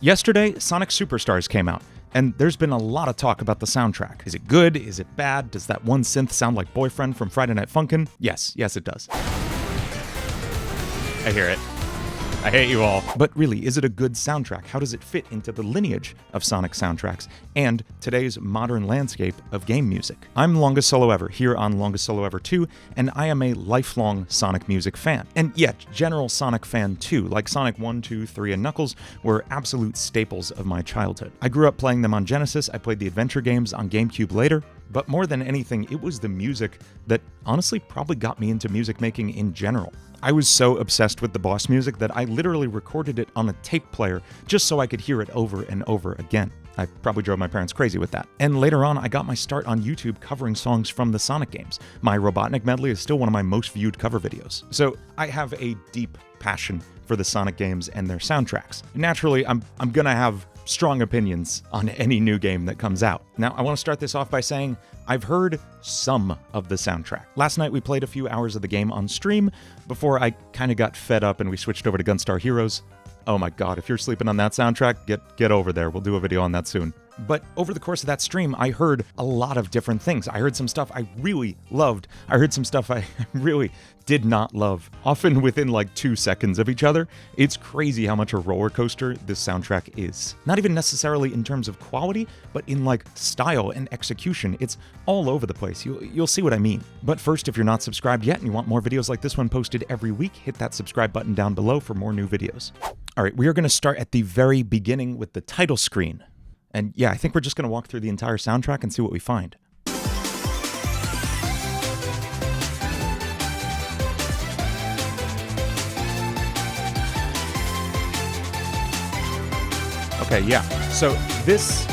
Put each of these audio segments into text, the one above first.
Yesterday, Sonic Superstars came out, and there's been a lot of talk about the soundtrack. Is it good? Is it bad? Does that one synth sound like Boyfriend from Friday Night Funkin'? Yes, it does. I hear it. I hate you all. But really, is it a good soundtrack? How does it fit into the lineage of Sonic soundtracks and today's modern landscape of game music? I'm LongestSoloEver here on LongestSoloEver 2, and I am a lifelong Sonic music fan. And yet, general Sonic fan too, like Sonic 1, 2, 3, and Knuckles were absolute staples of my childhood. I grew up playing them on Genesis, I played the adventure games on GameCube later, but more than anything, it was the music that honestly probably got me into music making in general. I was so obsessed with the boss music that I literally recorded it on a tape player just so I could hear it over and over again. I probably drove my parents crazy with that. And later on, I got my start on YouTube covering songs from the Sonic games. My Robotnik medley is still one of my most viewed cover videos. So I have a deep passion for the Sonic games and their soundtracks. Naturally, I'm gonna have strong opinions on any new game that comes out. Now, I want to start this off by saying I've heard some of the soundtrack. Last night we played a few hours of the game on stream before I kind of got fed up and we switched over to Gunstar Heroes. Oh my god, if you're sleeping on that soundtrack, get over there. We'll do a video on that soon. But over the course of that stream, I heard a lot of different things. I heard some stuff I really loved. I heard some stuff I really did not love, often within like 2 seconds of each other. It's crazy how much a roller coaster this soundtrack is. Not even necessarily in terms of quality, but in like style and execution. It's all over the place. You'll see what I mean. But first, if you're not subscribed yet and you want more videos like this one posted every week, hit that subscribe button down below for more new videos. All right, we are going to start at the very beginning with the title screen. And yeah, I think we're just going to walk through the entire soundtrack and see what we find. Okay, yeah. So this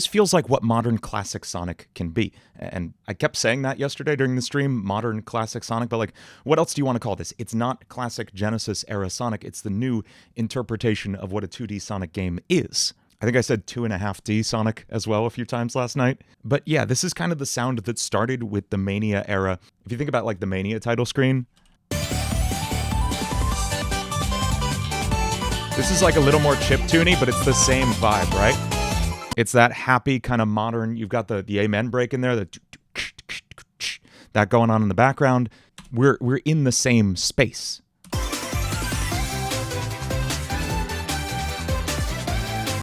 feels like what modern classic Sonic can be. And I kept saying that yesterday during the stream, modern classic Sonic, but like, what else do you want to call this? It's not classic Genesis era Sonic, it's the new interpretation of what a 2D Sonic game is. I think I said 2.5D Sonic as well a few times last night. But yeah, this is kind of the sound that started with the Mania era. If you think about like the Mania title screen, this is like a little more chiptune-y, but it's the same vibe, right? It's that happy kind of modern, you've got the amen break in there, that going on in the background. We're in the same space.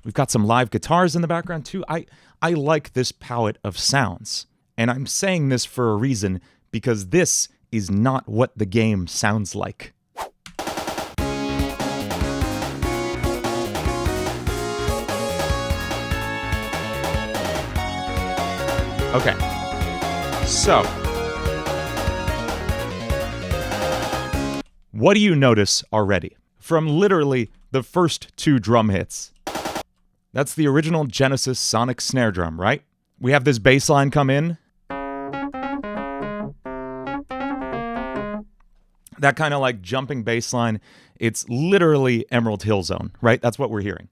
We've got some live guitars in the background too. I like this palette of sounds. And I'm saying this for a reason, because this is not what the game sounds like. Okay, so what do you notice already? From literally the first 2 drum hits. That's the original Genesis Sonic snare drum, right? We have this bass line come in. That kind of like jumping bass line. It's literally Emerald Hill Zone, right? That's what we're hearing.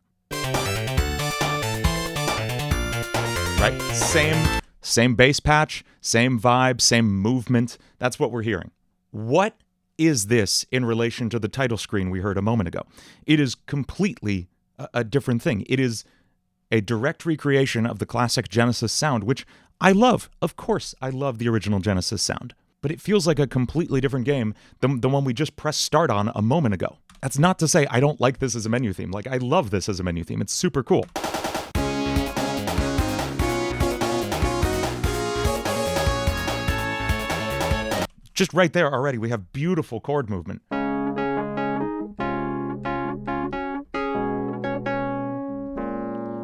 Right? Same bass patch, same vibe, same movement. That's what we're hearing. What is this in relation to the title screen we heard a moment ago? It is completely a different thing. It is a direct recreation of the classic Genesis sound, which I love. Of course, I love the original Genesis sound. But it feels like a completely different game than the one we just pressed start on a moment ago. That's not to say I don't like this as a menu theme. Like, I love this as a menu theme. It's super cool. Just right there already, we have beautiful chord movement.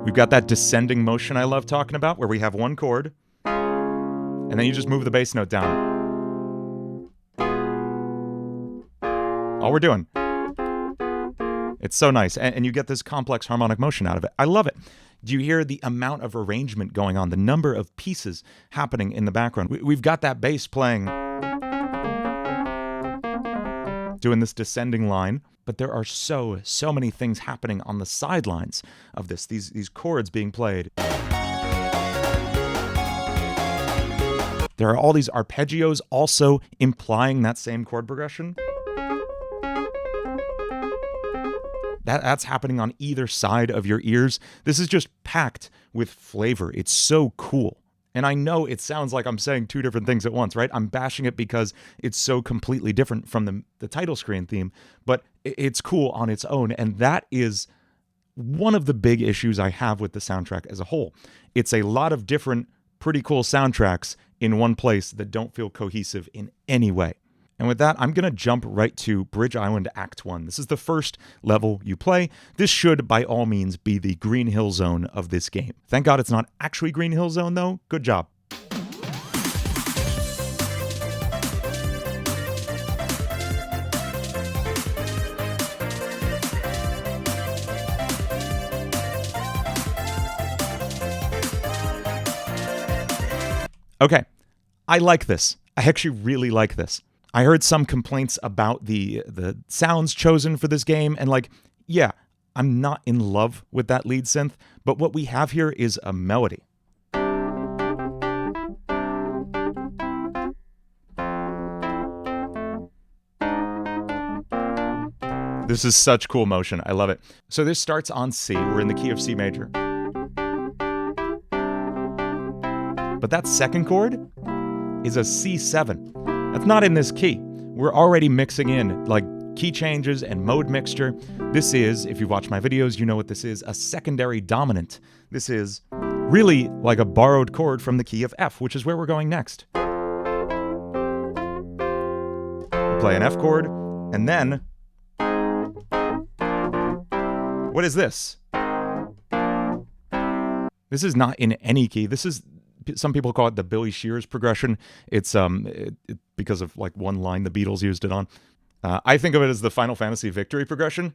We've got that descending motion I love talking about, where we have one chord, and then you just move the bass note down. All we're doing. It's so nice, and you get this complex harmonic motion out of it. I love it. Do you hear the amount of arrangement going on, the number of pieces happening in the background? We've got that bass playing, doing this descending line, but there are so many things happening on the sidelines of this, these chords being played. There are all these arpeggios also implying that same chord progression. That's happening on either side of your ears. This is just packed with flavor. It's so cool. And I know it sounds like I'm saying two different things at once, right? I'm bashing it because it's so completely different from the title screen theme, but it's cool on its own. And that is one of the big issues I have with the soundtrack as a whole. It's a lot of different, pretty cool soundtracks in one place that don't feel cohesive in any way. And with that, I'm going to jump right to Bridge Island Act 1. This is the first level you play. This should, by all means, be the Green Hill Zone of this game. Thank God it's not actually Green Hill Zone, though. Good job. Okay, I like this. I actually really like this. I heard some complaints about the sounds chosen for this game, and like, yeah, I'm not in love with that lead synth, but what we have here is a melody. This is such cool motion. I love it. So this starts on C. We're in the key of C major. But that second chord is a C7. That's not in this key. We're already mixing in like key changes and mode mixture. This is, if you watch my videos, you know what this is, a secondary dominant. This is really like a borrowed chord from the key of F, which is where we're going next. We play an F chord, and then what is this? This is not in any key. This is, some people call it the Billy Shears progression. It's because of like one line the Beatles used it on. I think of it as the Final Fantasy Victory progression.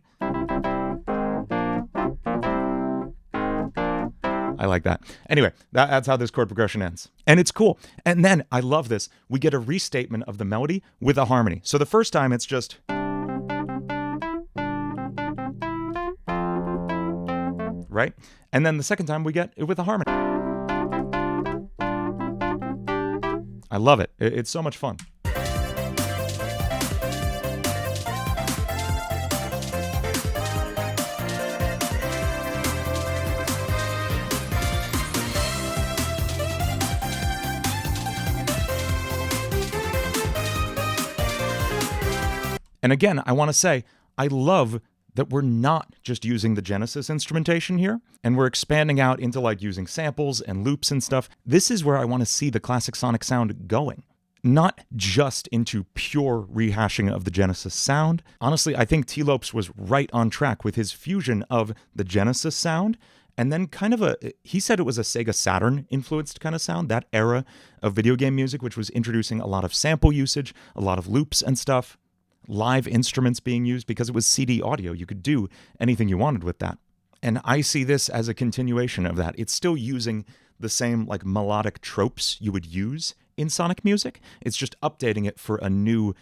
I like that. Anyway, that's how this chord progression ends. And it's cool. And then, I love this, we get a restatement of the melody with a harmony. So the first time it's just... right? And then the second time we get it with a harmony. I love it. It's so much fun. And again, I want to say, I love that we're not just using the Genesis instrumentation here, and we're expanding out into like using samples and loops and stuff. This is where I want to see the classic Sonic sound going. Not just into pure rehashing of the Genesis sound. Honestly, I think T-Lopes was right on track with his fusion of the Genesis sound, and then kind of he said it was a Sega Saturn influenced kind of sound, that era of video game music, which was introducing a lot of sample usage, a lot of loops and stuff. Live instruments being used because it was CD audio. You could do anything you wanted with that. And I see this as a continuation of that. It's still using the same like melodic tropes you would use in Sonic music. It's just updating it for a new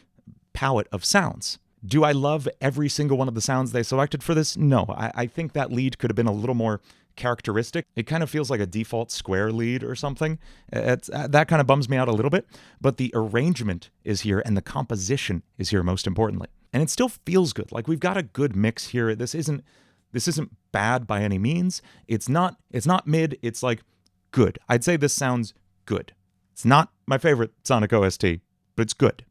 palette of sounds. Do I love every single one of the sounds they selected for this? No. I think that lead could have been a little more characteristic. It kind of feels like a default square lead or something. That kind of bums me out a little bit, but the arrangement is here and the composition is here most importantly. And it still feels good. Like we've got a good mix here. This isn't bad by any means. It's not mid, it's like good. I'd say this sounds good. It's not my favorite Sonic OST, but it's good.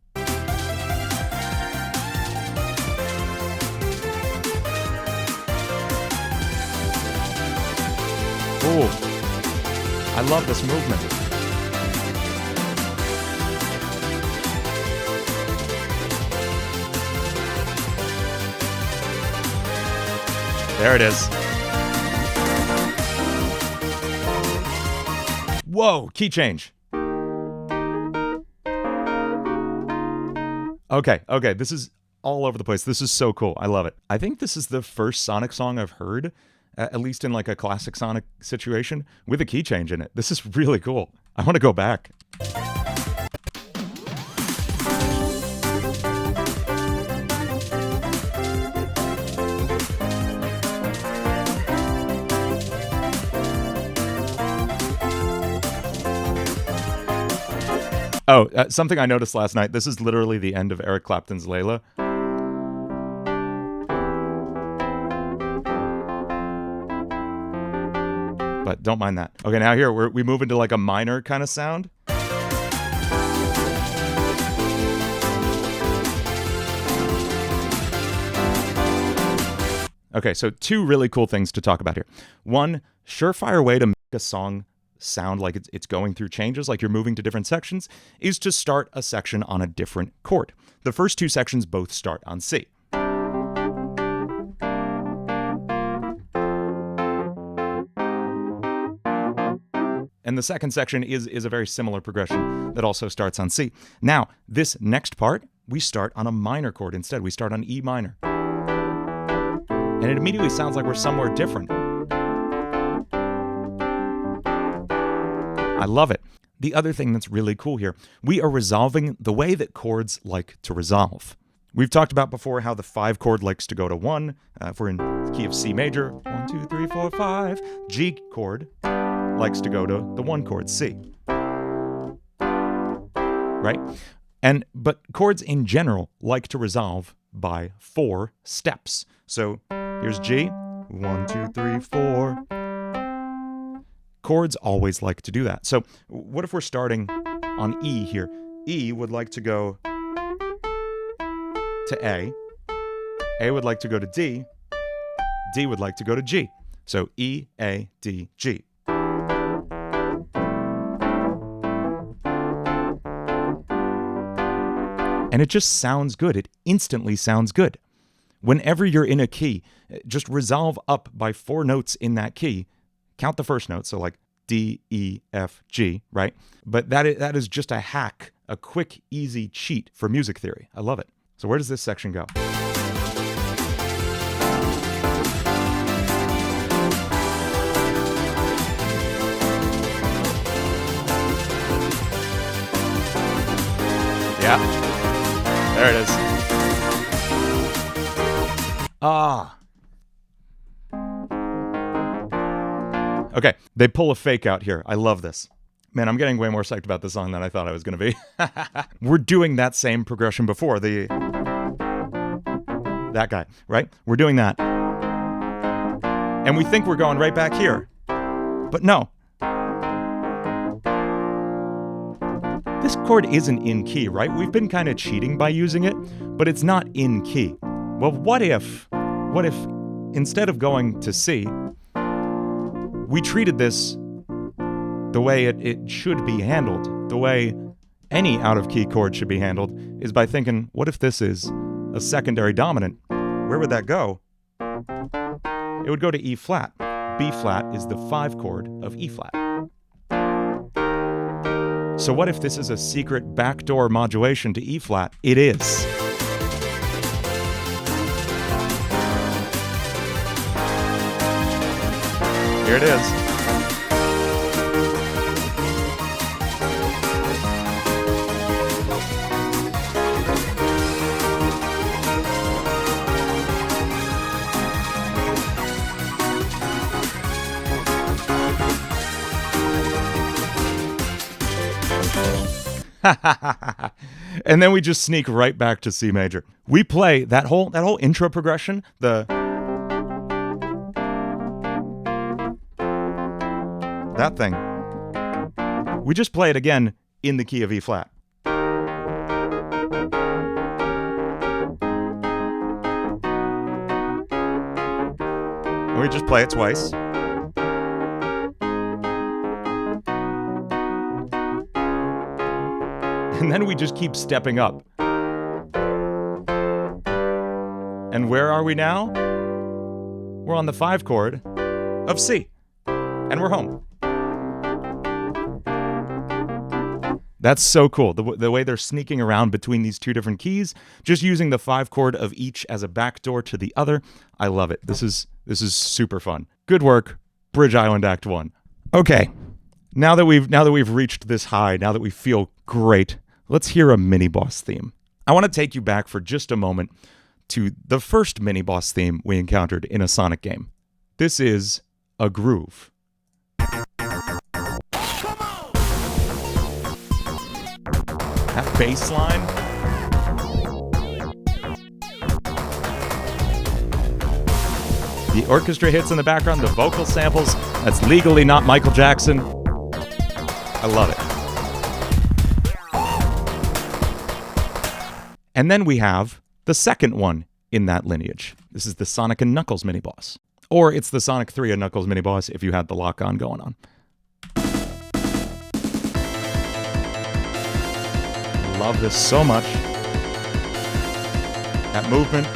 Oh, I love this movement. There it is. Whoa, key change. Okay, this is all over the place. This is so cool. I love it. I think this is the first Sonic song I've heard, at least in like a classic Sonic situation, with a key change in it. This is really cool. I want to go back. Oh, something I noticed last night. This is literally the end of Eric Clapton's Layla. but don't mind that. Okay, now here we move into like a minor kind of sound. Okay, so two really cool things to talk about here. One, surefire way to make a song sound like it's going through changes, like you're moving to different sections, is to start a section on a different chord. The first two sections both start on C. And the second section is a very similar progression that also starts on C. Now, this next part, we start on a minor chord instead. We start on E minor. And it immediately sounds like we're somewhere different. I love it. The other thing that's really cool here, we are resolving the way that chords like to resolve. We've talked about before how the 5 chord likes to go to 1. If we're in the key of C major, 1, 2, 3, 4, 5. G chord likes to go to the 1 chord, C. Right? But chords in general like to resolve by 4 steps. So here's G, 1, 2, 3, 4. Chords always like to do that. So what if we're starting on E here? E would like to go to A would like to go to D would like to go to G. So E, A, D, G. And it just sounds good. It instantly sounds good. Whenever you're in a key, just resolve up by 4 notes in that key. Count the first note, so like D, E, F, G, right? But that is just a hack, a quick, easy cheat for music theory. I love it. So where does this section go? Yeah, there it is. Ah. Okay, they pull a fake out here. I love this. Man, I'm getting way more psyched about this song than I thought I was going to be. We're doing that same progression before. That guy, right? We're doing that. And we think we're going right back here. But no. This chord isn't in key, right? We've been kind of cheating by using it, but it's not in key. Well, what if instead of going to C, we treated this the way it should be handled, the way any out-of-key chord should be handled, is by thinking, what if this is a secondary dominant? Where would that go? It would go to E flat. B flat is the 5 chord of E flat. So what if this is a secret backdoor modulation to E flat? It is. Here it is. And then we just sneak right back to C major. We play that whole intro progression, that thing. We just play it again in the key of E flat. And we just play it twice. And then we just keep stepping up. And where are we now? We're on the 5 chord of C. And we're home. That's so cool. The way they're sneaking around between these 2 different keys, just using the 5 chord of each as a backdoor to the other. I love it. This is super fun. Good work, Bridge Island Act 1. Okay. Now that we've reached this high, now that we feel great, let's hear a Miniboss theme. I want to take you back for just a moment to the first Miniboss theme we encountered in a Sonic game. This is a groove. That bass line. The orchestra hits in the background, the vocal samples. That's legally not Michael Jackson. I love it. And then we have the second one in that lineage. This is the Sonic and Knuckles mini-boss. Or it's the Sonic 3 and Knuckles mini-boss if you had the lock-on going on. Love this so much. That movement.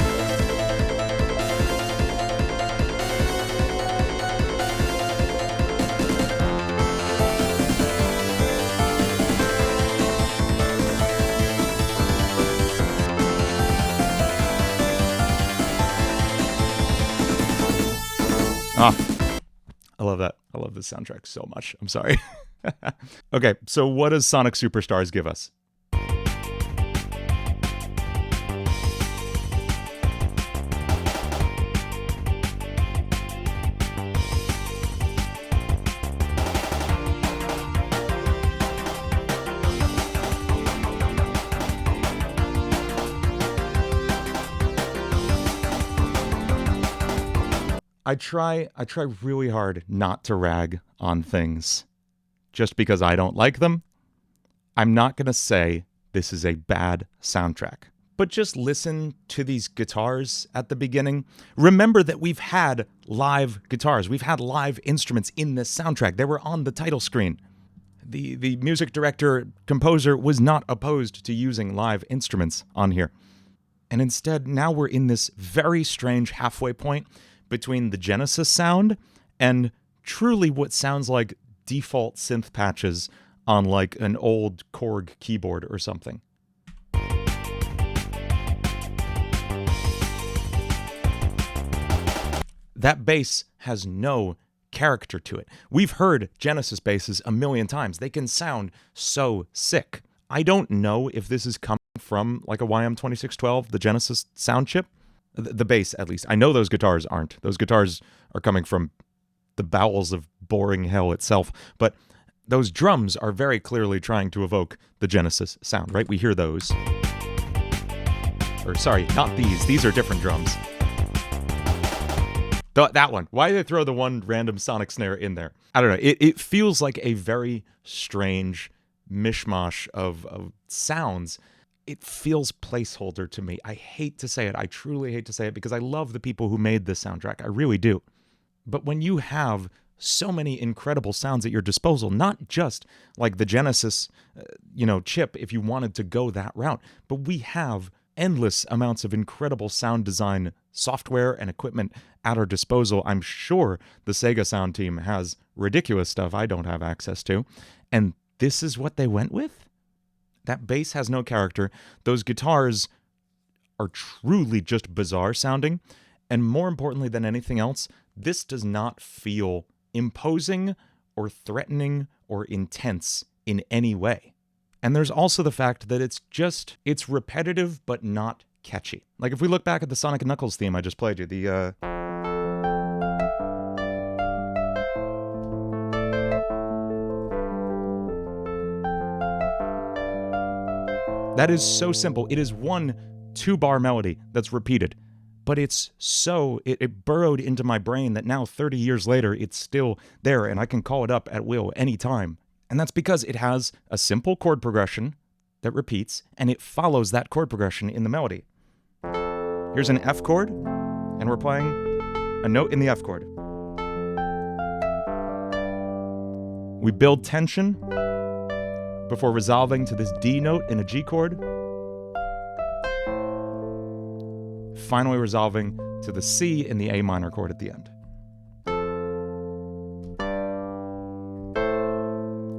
Ah, I love that. I love this soundtrack so much. I'm sorry. Okay, so what does Sonic Superstars give us? I try really hard not to rag on things just because I don't like them. I'm not going to say this is a bad soundtrack, but just listen to these guitars at the beginning. Remember that we've had live guitars. We've had live instruments in this soundtrack. They were on the title screen. The music director, composer was not opposed to using live instruments on here. And instead, now we're in this very strange halfway point between the Genesis sound and truly what sounds like default synth patches on like an old Korg keyboard or something. That bass has no character to it. We've heard Genesis basses a million times. They can sound so sick. I don't know if this is coming from like a YM2612, the Genesis sound chip. The bass, at least. I know those guitars aren't. Those guitars are coming from the bowels of boring hell itself. But those drums are very clearly trying to evoke the Genesis sound, right? We hear those. Or, sorry, not these. These are different drums. That one. Why did they throw the one random sonic snare in there? I don't know. It feels like a very strange mishmash of sounds. It feels placeholder to me. I hate to say it. I truly hate to say it because I love the people who made this soundtrack. I really do. But when you have so many incredible sounds at your disposal, not just like the Genesis, chip, if you wanted to go that route, but we have endless amounts of incredible sound design software and equipment at our disposal. I'm sure the Sega sound team has ridiculous stuff I don't have access to. And this is what they went with? That bass has no character. Those guitars are truly just bizarre sounding. And more importantly than anything else, this does not feel imposing or threatening or intense in any way. And there's also the fact that it's repetitive but not catchy. Like if we look back at the Sonic and Knuckles theme I just played you, that is so simple. It is one 2-bar melody that's repeated, but it's so, it burrowed into my brain that now 30 years later, it's still there and I can call it up at will anytime. And that's because it has a simple chord progression that repeats and it follows that chord progression in the melody. Here's an F chord and we're playing a note in the F chord. We build tension before resolving to this D note in a G chord, finally resolving to the C in the A minor chord at the end.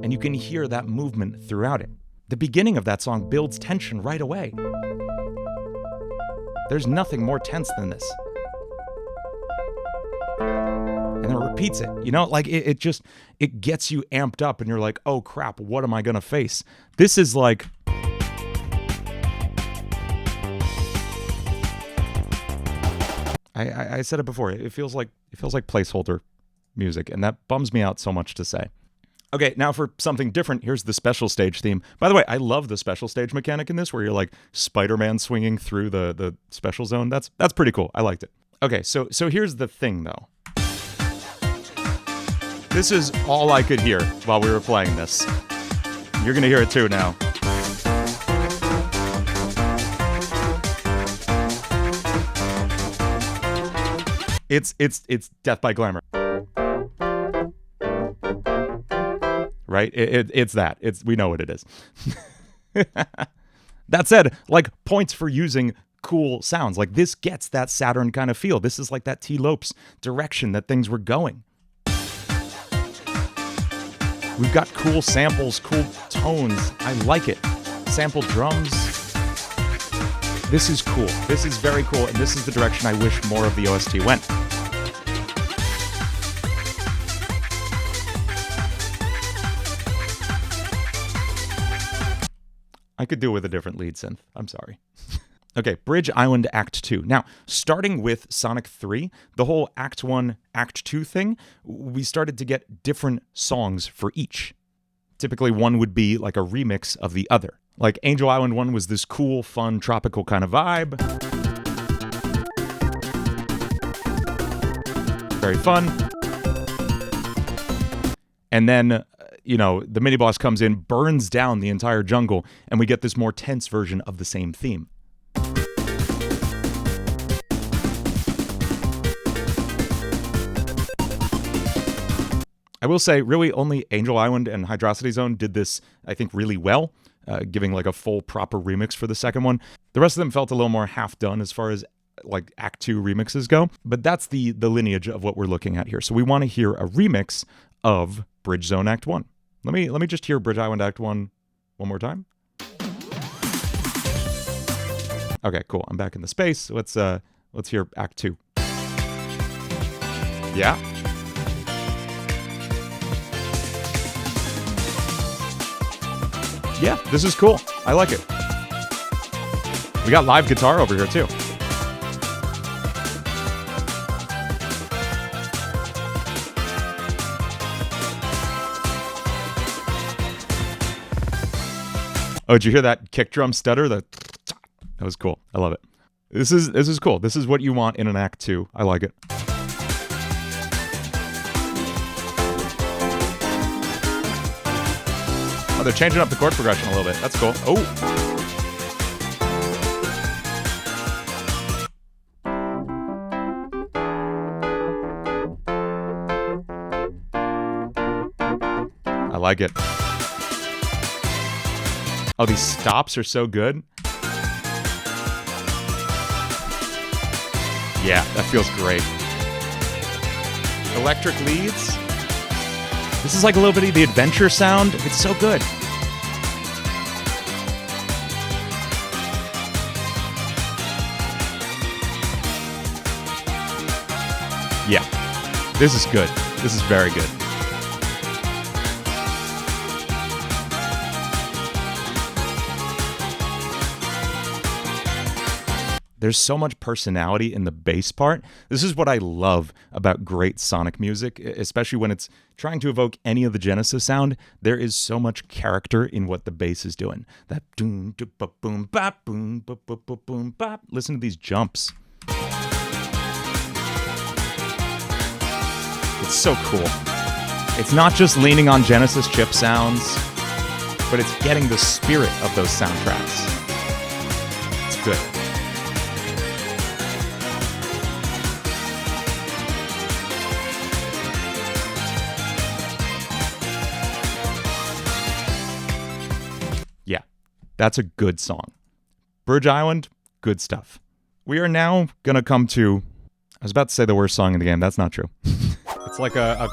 And you can hear that movement throughout it. The beginning of that song builds tension right away. There's nothing more tense than this. And then it repeats it, like it gets you amped up and you're like, oh crap, what am I gonna face? This is like, I said it before, it feels like placeholder music, and that bums me out so much to say. Okay, now for something different, here's the special stage theme. By the way, I love the special stage mechanic in this, where you're like Spider-Man swinging through the special zone. That's pretty cool. I liked it. Okay, so here's the thing, though. This is all I could hear while we were playing this. You're gonna hear it too now. It's Death by Glamour. Right? It's that. We know what it is. That said, like, points for using cool sounds. Like, this gets that Saturn kind of feel. This is like that T. Lopes direction that things were going. We've got cool samples, cool tones. I like it. Sample drums. This is cool. This is very cool, and this is the direction I wish more of the OST went. I could do with a different lead synth. I'm sorry. Okay, Bridge Island Act 2. Now, starting with Sonic 3, the whole Act 1, Act 2 thing, we started to get different songs for each. Typically, one would be like a remix of the other. Like Angel Island 1 was this cool, fun, tropical kind of vibe. Very fun. And then, you know, the mini-boss comes in, burns down the entire jungle, and we get this more tense version of the same theme. I will say, really, only Angel Island and Hydrocity Zone did this, I think, really well, giving like a full, proper remix for the second one. The rest of them felt a little more half-done as far as like Act 2 remixes go, but that's the lineage of what we're looking at here. So we want to hear a remix of Bridge Zone Act 1. Let me just hear Bridge Island Act 1 one more time. Okay, cool. I'm back in the space. Let's hear Act 2. Yeah. Yeah, this is cool. I like it. We got live guitar over here too. Oh, did you hear that kick drum stutter? That was cool. I love it. This is cool. This is what you want in an Act 2. I like it. Oh, they're changing up the chord progression a little bit. That's cool. Oh. I like it. Oh, these stops are so good. Yeah, that feels great. Electric leads. This is like a little bit of the adventure sound. It's so good. Yeah, this is good. This is very good. There's so much personality in the bass part. This is what I love about great Sonic music, especially when it's trying to evoke any of the Genesis sound. There is so much character in what the bass is doing. That boom, boom, bop, boom, boom, bop. Listen to these jumps. It's so cool. It's not just leaning on Genesis chip sounds, but it's getting the spirit of those soundtracks. It's good. That's a good song. Bridge Island, good stuff. We are now going to come to... I was about to say the worst song in the game. That's not true. It's like a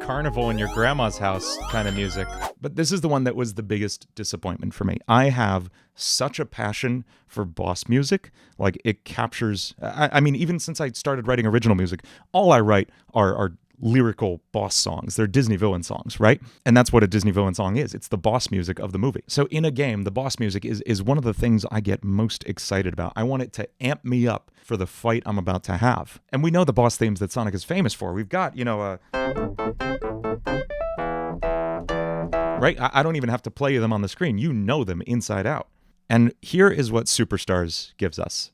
carnival in your grandma's house kind of music. But this is the one that was the biggest disappointment for me. I have such a passion for boss music. Like, it captures... I mean, even since I started writing original music, all I write are lyrical boss songs. They're Disney villain songs, right? And that's what a Disney villain song is. It's the boss music of the movie. So in a game, the boss music is one of the things I get most excited about. I want it to amp me up for the fight I'm about to have. And we know the boss themes that Sonic is famous for. We've got, you know, right? I don't even have to play them on the screen. You know them inside out. And here is what Superstars gives us.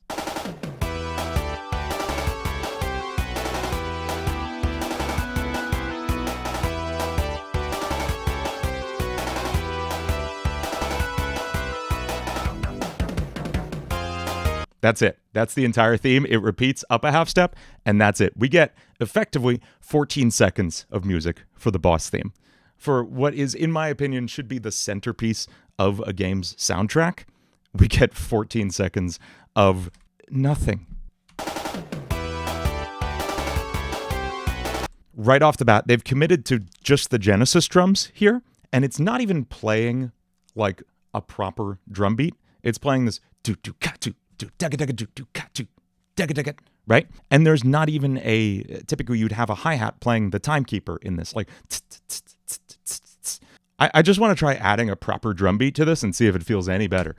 That's it. That's the entire theme. It repeats up a half step, and that's it. We get effectively 14 seconds of music for the boss theme. For what is, in my opinion, should be the centerpiece of a game's soundtrack, we get 14 seconds of nothing. Right off the bat, they've committed to just the Genesis drums here, and it's not even playing like a proper drum beat. It's playing this right? And there's not even typically you'd have a hi-hat playing the timekeeper in this, like I just want to try adding a proper drum beat to this and see if it feels any better.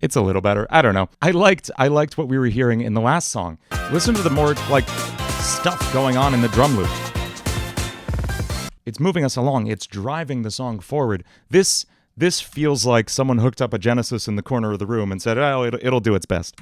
It's a little better. I don't know. I liked what we were hearing in the last song. Listen to the more like stuff going on in the drum loop. It's moving us along. It's driving the song forward. This feels like someone hooked up a Genesis in the corner of the room and said, "Oh, it'll do its best."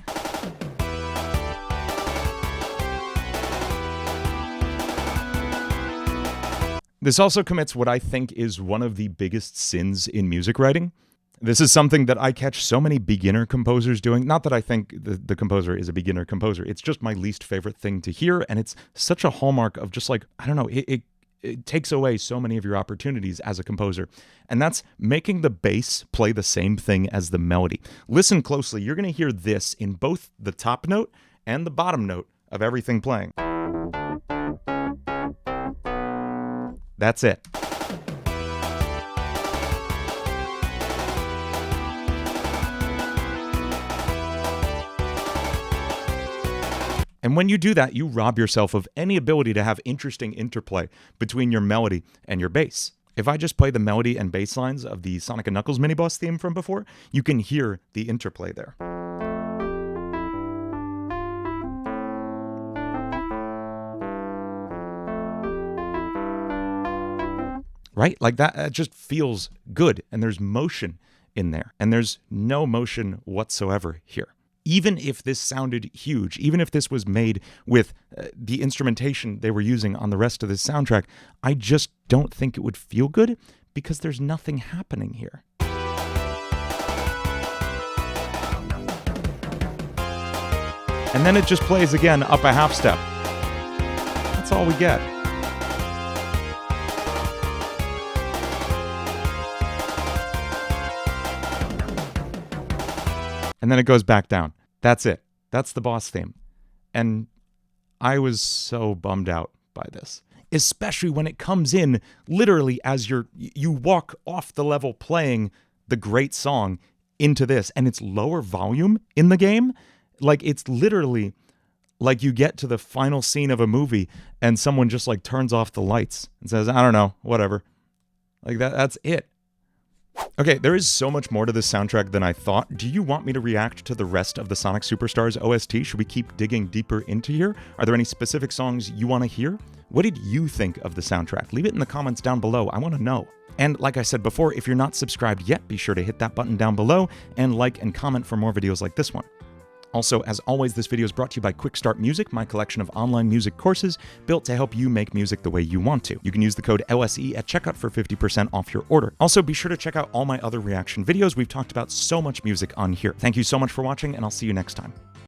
This also commits what I think is one of the biggest sins in music writing. This is something that I catch so many beginner composers doing. Not that I think the composer is a beginner composer. It's just my least favorite thing to hear, and it's such a hallmark of just like, I don't know, it takes away so many of your opportunities as a composer. And that's making the bass play the same thing as the melody. Listen closely. You're going to hear this in both the top note and the bottom note of everything playing. That's it. And when you do that, you rob yourself of any ability to have interesting interplay between your melody and your bass. If I just play the melody and bass lines of the Sonic & Knuckles Miniboss theme from before, you can hear the interplay there. Right? Like that just feels good, and there's motion in there, and there's no motion whatsoever here. Even if this sounded huge, even if this was made with the instrumentation they were using on the rest of this soundtrack, I just don't think it would feel good because there's nothing happening here. And then it just plays again up a half step. That's all we get. And then it goes back down. That's it. That's the boss theme. And I was so bummed out by this, especially when it comes in literally as you walk off the level playing the great song into this, and it's lower volume in the game. Like, it's literally like you get to the final scene of a movie and someone just like turns off the lights and says, "I don't know, whatever." Like that's it. Okay, there is so much more to this soundtrack than I thought. Do you want me to react to the rest of the Sonic Superstars OST? Should we keep digging deeper into here? Are there any specific songs you want to hear? What did you think of the soundtrack? Leave it in the comments down below. I want to know. And like I said before, if you're not subscribed yet, be sure to hit that button down below and like and comment for more videos like this one. Also, as always, this video is brought to you by Quick Start Music, my collection of online music courses built to help you make music the way you want to. You can use the code LSE at checkout for 50% off your order. Also, be sure to check out all my other reaction videos. We've talked about so much music on here. Thank you so much for watching, and I'll see you next time.